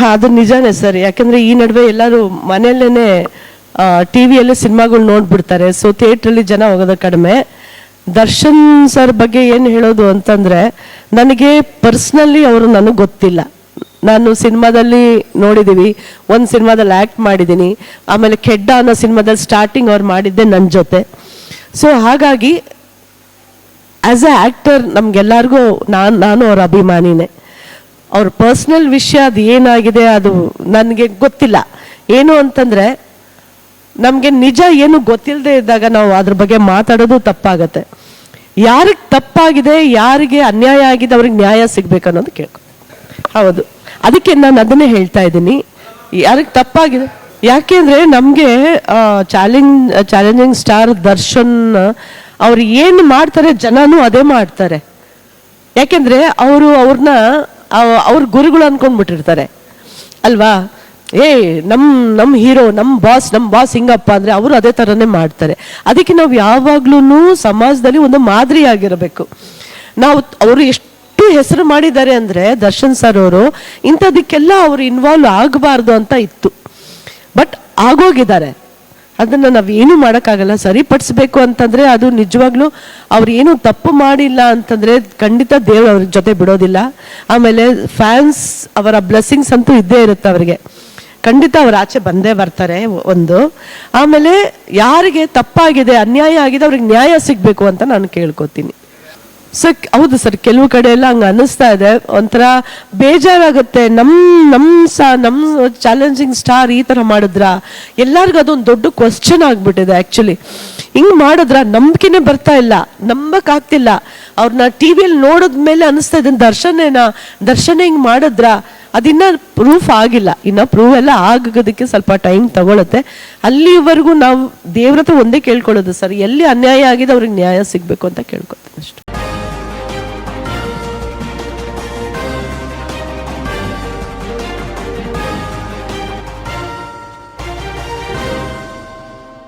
ಅದು ನಿಜಾನೇ ಸರ್. ಯಾಕಂದ್ರೆ ಈ ನಡುವೆ ಎಲ್ಲರೂ ಮನೆಯಲ್ಲೇನೆ ಟಿವಿಯಲ್ಲೇ ಸಿನಿಮಾಗಳು ನೋಡ್ಬಿಡ್ತಾರೆ. ಸೊ ಥಿಯೇಟ್ರಲ್ಲಿ ಜನ ಹೋಗೋದು ಕಡಿಮೆ. ದರ್ಶನ್ ಸರ್ ಬಗ್ಗೆ ಏನು ಹೇಳೋದು ಅಂತಂದ್ರೆ, ನನಗೆ ಪರ್ಸ್ನಲಿ ಅವರು ನನಗೆ ಗೊತ್ತಿಲ್ಲ. ನಾನು ಸಿನಿಮಾದಲ್ಲಿ ನೋಡಿದ್ದೀವಿ, ಒಂದು ಸಿನಿಮಾದಲ್ಲಿ ಆ್ಯಕ್ಟ್ ಮಾಡಿದ್ದೀನಿ, ಆಮೇಲೆ ಕೆಡ್ಡ ಅನ್ನೋ ಸಿನಿಮಾದಲ್ಲಿ ಸ್ಟಾರ್ಟಿಂಗ್ ಅವ್ರು ಮಾಡಿದ್ದೆ ನನ್ನ ಜೊತೆ. ಸೊ ಹಾಗಾಗಿ ಆ್ಯಸ್ ಎ ಆ್ಯಕ್ಟರ್ ನಮಗೆಲ್ಲರಿಗೂ ನಾನು ಅವ್ರ ಅಭಿಮಾನಿನೇ. ಅವ್ರ ಪರ್ಸ್ನಲ್ ವಿಷಯ ಅದು ಏನಾಗಿದೆ ಅದು ನನಗೆ ಗೊತ್ತಿಲ್ಲ. ಏನು ಅಂತಂದರೆ, ನಮಗೆ ನಿಜ ಏನು ಗೊತ್ತಿಲ್ಲದೆ ಇದ್ದಾಗ ನಾವು ಅದ್ರ ಬಗ್ಗೆ ಮಾತಾಡೋದು ತಪ್ಪಾಗತ್ತೆ. ಯಾರಿಗೆ ತಪ್ಪಾಗಿದೆ, ಯಾರಿಗೆ ಅನ್ಯಾಯ ಆಗಿದೆ, ಅವ್ರಿಗೆ ನ್ಯಾಯ ಸಿಗ್ಬೇಕು ಅನ್ನೋದು ಕೇಳ್ಕೊ. ಹೌದು, ಅದಕ್ಕೆ ನಾನು ಅದನ್ನೇ ಹೇಳ್ತಾ ಇದ್ದೀನಿ, ಯಾರಿಗೆ ತಪ್ಪಾಗಿದೆ. ಯಾಕೆಂದರೆ ನಮಗೆ ಚಾಲೆಂಜಿಂಗ್ ಸ್ಟಾರ್ ದರ್ಶನ್ ಅವ್ರು ಏನು ಮಾಡ್ತಾರೆ ಜನನೂ ಅದೇ ಮಾಡ್ತಾರೆ. ಯಾಕೆಂದರೆ ಅವ್ರ ಗುರುಗಳು ಅಂದ್ಕೊಂಡ್ಬಿಟ್ಟಿರ್ತಾರೆ ಅಲ್ವಾ. ನಮ್ಮ ಹೀರೋ, ನಮ್ಮ ಬಾಸ್ ಹಿಂಗಪ್ಪ ಅಂದರೆ ಅವರು ಅದೇ ಥರನೇ ಮಾಡ್ತಾರೆ. ಅದಕ್ಕೆ ನಾವು ಯಾವಾಗ್ಲೂ ಸಮಾಜದಲ್ಲಿ ಒಂದು ಮಾದರಿ ಆಗಿರಬೇಕು. ಅವರು ಎಷ್ಟು ಹೆಸರು ಮಾಡಿದ್ದಾರೆ ಅಂದರೆ ದರ್ಶನ್ ಸರ್ ಅವರು, ಇಂಥದಕ್ಕೆಲ್ಲ ಅವರು ಇನ್ವಾಲ್ವ್ ಆಗಬಾರ್ದು ಅಂತ ಇತ್ತು. ಬಟ್ ಆಗೋಗಿದ್ದಾರೆ. ಅದನ್ನು ನಾವೇನು ಮಾಡೋಕ್ಕಾಗಲ್ಲ. ಸರಿಪಡಿಸ್ಬೇಕು ಅಂತಂದರೆ ಅದು ನಿಜವಾಗ್ಲೂ ಅವ್ರು ಏನು ತಪ್ಪು ಮಾಡಿಲ್ಲ ಅಂತಂದರೆ ಖಂಡಿತ ದೇವ್ರು ಅವ್ರ ಜೊತೆ ಬಿಡೋದಿಲ್ಲ. ಆಮೇಲೆ ಫ್ಯಾನ್ಸ್ ಅವರ ಬ್ಲೆಸ್ಸಿಂಗ್ಸ್ ಅಂತೂ ಇದ್ದೇ ಇರುತ್ತೆ ಅವರಿಗೆ. ಖಂಡಿತ ಅವ್ರು ಆಚೆ ಬಂದೇ ಬರ್ತಾರೆ ಒಂದು. ಆಮೇಲೆ ಯಾರಿಗೆ ತಪ್ಪಾಗಿದೆ, ಅನ್ಯಾಯ ಆಗಿದೆ, ಅವ್ರಿಗೆ ನ್ಯಾಯ ಸಿಗಬೇಕು ಅಂತ ನಾನು ಕೇಳ್ಕೊತೀನಿ ಸರ್. ಹೌದು ಸರ್, ಕೆಲವು ಕಡೆ ಎಲ್ಲ ಹಂಗೆ ಅನ್ನಿಸ್ತಾ ಇದೆ, ಒಂಥರ ಬೇಜಾರಾಗುತ್ತೆ. ನಮ್ಮ ಚಾಲೆಂಜಿಂಗ್ ಸ್ಟಾರ್ ಈ ಥರ ಮಾಡಿದ್ರ, ಎಲ್ಲರಿಗೂ ಅದೊಂದು ದೊಡ್ಡ ಕ್ವಶನ್ ಆಗ್ಬಿಟ್ಟಿದೆ. ಆ್ಯಕ್ಚುಲಿ ಹಿಂಗೆ ಮಾಡಿದ್ರ ನಂಬಿಕೆನೇ ಬರ್ತಾ ಇಲ್ಲ, ನಂಬಕ್ಕಾಗ್ತಿಲ್ಲ. ಅವ್ರನ್ನ ಟಿ ವಿಯಲ್ಲಿ ನೋಡಿದ್ಮೇಲೆ ಅನ್ನಿಸ್ತಾ ಇದೆ, ದರ್ಶನ ಹಿಂಗೆ ಮಾಡಿದ್ರ. ಅದಿನ್ನ ಪ್ರೂಫ್ ಆಗಿಲ್ಲ, ಇನ್ನು ಪ್ರೂವ್ ಎಲ್ಲ ಆಗೋದಕ್ಕೆ ಸ್ವಲ್ಪ ಟೈಮ್ ತಗೊಳುತ್ತೆ. ಅಲ್ಲಿವರೆಗೂ ನಾವು ದೇವ್ರ ಹತ್ರ ಒಂದೇ ಕೇಳ್ಕೊಳ್ಳೋದು ಸರ್, ಎಲ್ಲಿ ಅನ್ಯಾಯ ಆಗಿದೆ ಅವ್ರಿಗೆ ನ್ಯಾಯ ಸಿಗಬೇಕು ಅಂತ ಕೇಳ್ಕೊತೀನಿ ಅಷ್ಟು.